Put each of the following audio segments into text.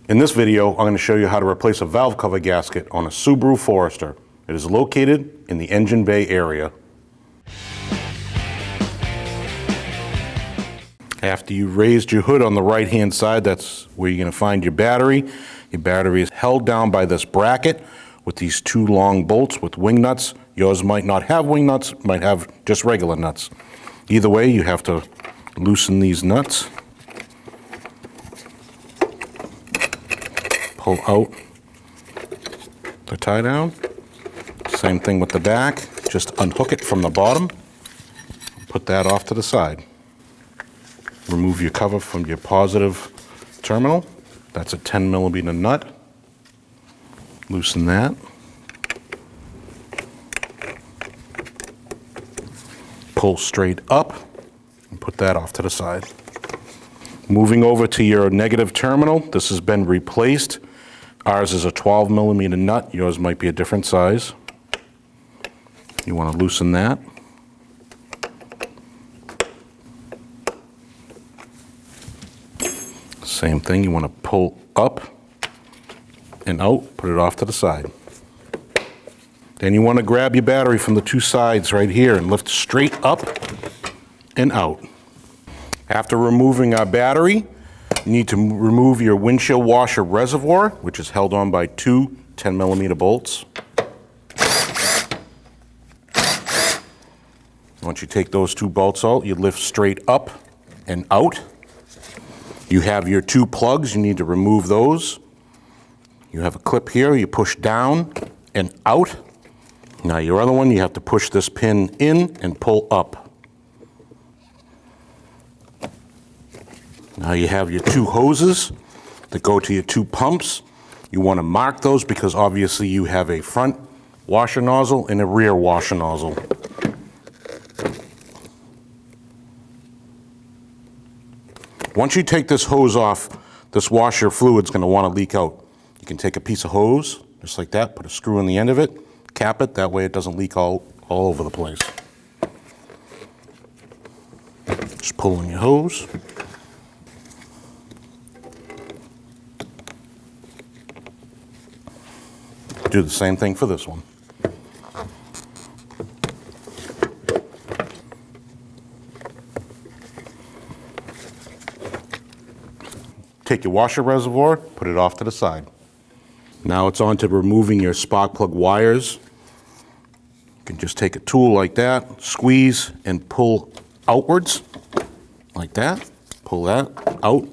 In this video, I'm going to show you how to replace a valve cover gasket on a Subaru Forester. It is located in the engine bay area. After you raised your hood on the right-hand side, that's where you're going to find your battery. Your battery is held down by this bracket with these two long bolts with wing nuts. Yours might not have wing nuts, might have just regular nuts. Either way, you have to loosen these nuts. Pull out the tie down. Same thing with the back. Just unhook it from the bottom. Put that off to the side. Remove your cover from your positive terminal. That's a 10mm nut. Loosen that. Pull straight up and put that off to the side. Moving over to your negative terminal, this has been replaced. Ours is a 12mm nut. Yours might be a different size. You want to loosen that. Same thing, you want to pull up and out, put it off to the side. Then you want to grab your battery from the two sides right here and lift straight up and out. After removing our battery, you need to remove your windshield washer reservoir, which is held on by two 10mm bolts. Once you take those two bolts out, you lift straight up and out. You have your two plugs, you need to remove those. You have a clip here, you push down and out. Now your other one, you have to push this pin in and pull up. Now you have your two hoses that go to your two pumps. You want to mark those because obviously you have a front washer nozzle and a rear washer nozzle. Once you take this hose off, this washer fluid's going to want to leak out. You can take a piece of hose, just like that, put a screw in the end of it, cap it, that way it doesn't leak all over the place. Just pull in your hose. Do the same thing for this one. Take your washer reservoir, put it off to the side. Now it's on to removing your spark plug wires. You can just take a tool like that, squeeze and pull outwards, like that. Pull that out.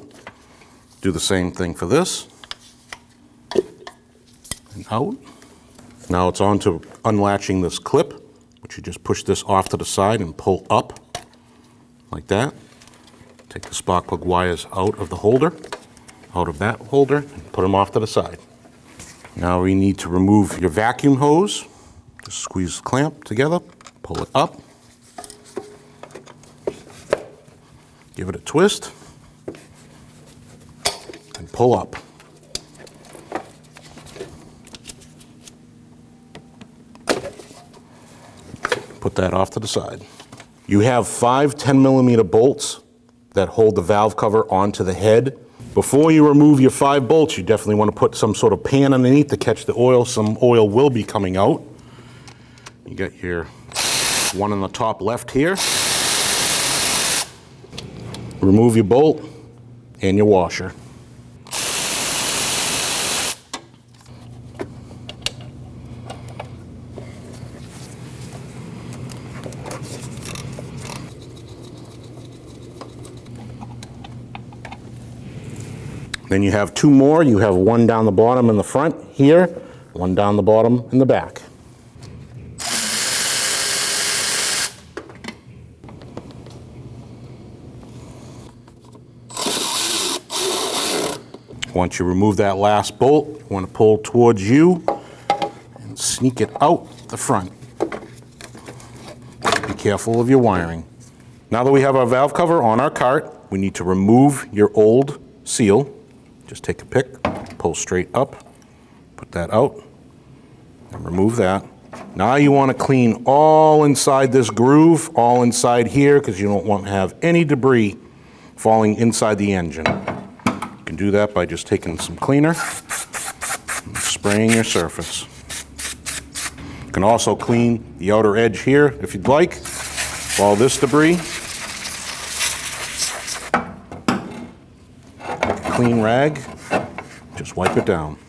Do the same thing for this. And out. Now it's on to unlatching this clip, which you just push this off to the side and pull up, like that. Take the spark plug wires out of the holder, out of that holder, and put them off to the side. Now we need to remove your vacuum hose. Just squeeze the clamp together, pull it up, give it a twist, and pull up. Put that off to the side. You have 5 10mm bolts that hold the valve cover onto the head. Before you remove your 5 bolts, you definitely want to put some sort of pan underneath to catch the oil. Some oil will be coming out. You got your one on the top left here. Remove your bolt and your washer. Then you have 2 more. You have one down the bottom in the front here, one down the bottom in the back. Once you remove that last bolt, you want to pull towards you and sneak it out the front. Be careful of your wiring. Now that we have our valve cover on our cart, we need to remove your old seal. Just take a pick, pull straight up, put that out, and remove that. Now you want to clean all inside this groove, all inside here, because you don't want to have any debris falling inside the engine. You can do that by just taking some cleaner and spraying your surface. You can also clean the outer edge here if you'd like. All this debris. Take a clean rag, just wipe it down.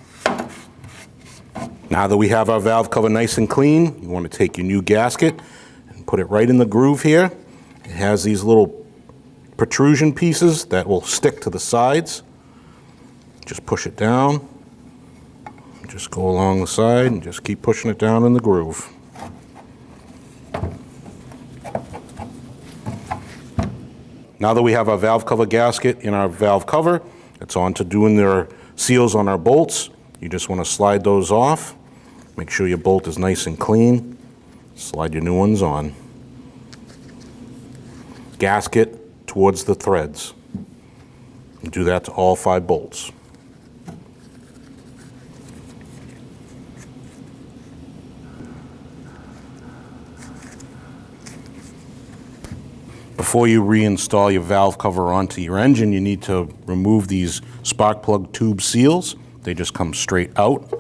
Now that we have our valve cover nice and clean, you want to take your new gasket and put it right in the groove here. It has these little protrusion pieces that will stick to the sides. Just push it down. Just go along the side and just keep pushing it down in the groove. Now that we have our valve cover gasket in our valve cover, it's on to doing their seals on our bolts. You just want to slide those off. Make sure your bolt is nice and clean. Slide your new ones on. Gasket towards the threads. And do that to all 5 bolts. Before you reinstall your valve cover onto your engine, you need to remove these spark plug tube seals. They just come straight out.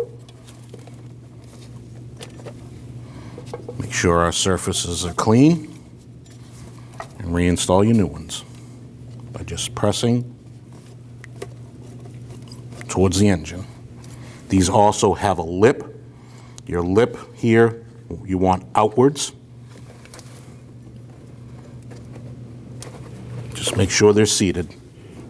Make sure our surfaces are clean and reinstall your new ones by just pressing towards the engine. These also have a lip. Your lip here, you want outwards. Just make sure they're seated.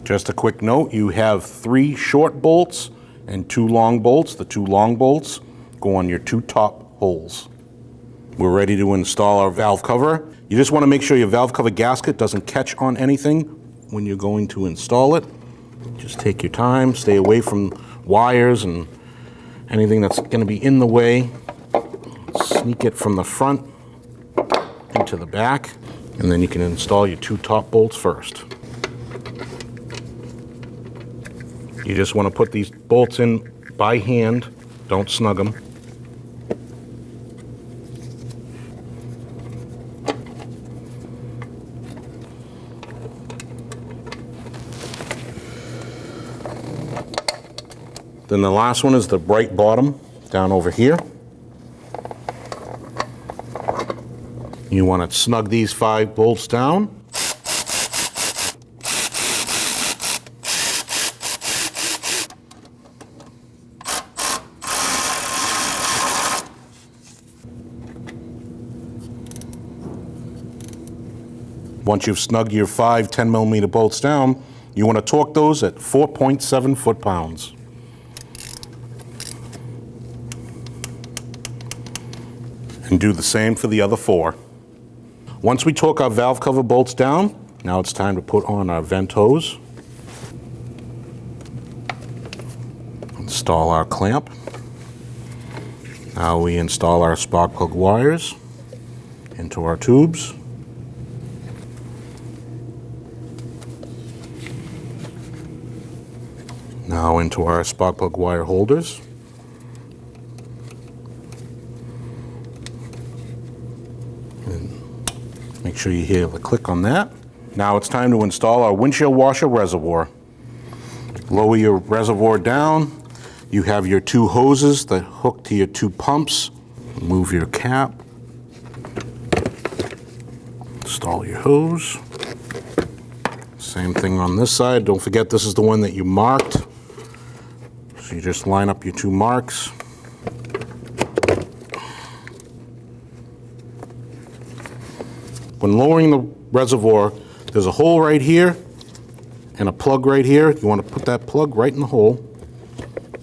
Just a quick note, you have 3 short bolts and 2 long bolts. The 2 long bolts go on your 2 top holes. We're ready to install our valve cover. You just want to make sure your valve cover gasket doesn't catch on anything when you're going to install it. Just take your time, stay away from wires and anything that's going to be in the way. Sneak it from the front into the back, and then you can install your 2 top bolts first. You just want to put these bolts in by hand, don't snug them. Then the last one is the right bottom, down over here. You want to snug these 5 bolts down. Once you've snugged your 5 10mm bolts down, you want to torque those at 4.7 foot-pounds. And do the same for the other 4. Once we torque our valve cover bolts down, now it's time to put on our vent hose. Install our clamp. Now we install our spark plug wires into our tubes. Now into our spark plug wire holders. Make sure you hear the click on that. Now it's time to install our windshield washer reservoir. Lower your reservoir down. You have your 2 hoses that hook to your 2 pumps. Remove your cap. Install your hose. Same thing on this side. Don't forget this is the one that you marked. So you just line up your 2 marks. When lowering the reservoir, there's a hole right here and a plug right here. You want to put that plug right in the hole,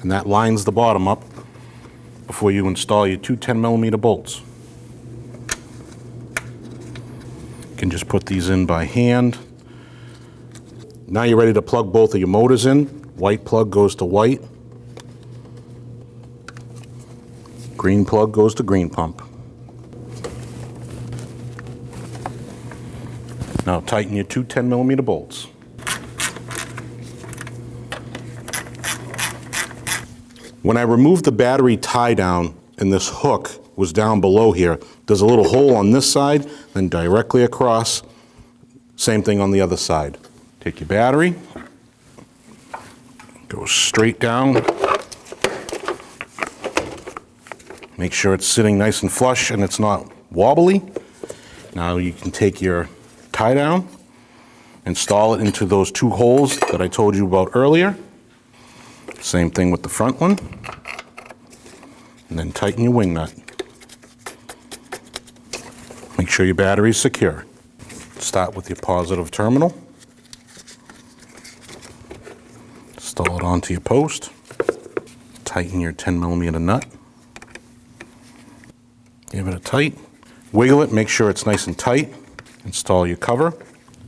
and that lines the bottom up before you install your 2 10mm bolts. You can just put these in by hand. Now you're ready to plug both of your motors in. White plug goes to white. Green plug goes to green pump. Now tighten your 2 10mm bolts. When I removed the battery tie down and this hook was down below here, there's a little hole on this side, then directly across, same thing on the other side. Take your battery, Go straight down. Make sure it's sitting nice and flush and it's not wobbly. Now you can take your tie down, install it into those 2 holes that I told you about earlier. Same thing with the front one. And then tighten your wing nut. Make sure your battery is secure. Start with your positive terminal. Install it onto your post. Tighten your 10mm nut. Give it a tight. Wiggle it, make sure it's nice and tight. Install your cover.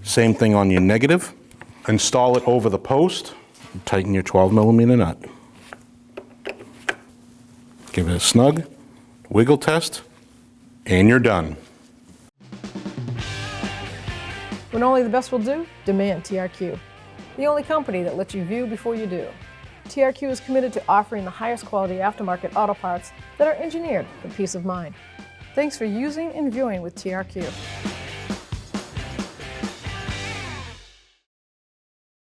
Same thing on your negative. Install it over the post. Tighten your 12mm nut. Give it a snug, wiggle test, and you're done. When only the best will do, demand TRQ. The only company that lets you view before you do. TRQ is committed to offering the highest quality aftermarket auto parts that are engineered for peace of mind. Thanks for using and viewing with TRQ.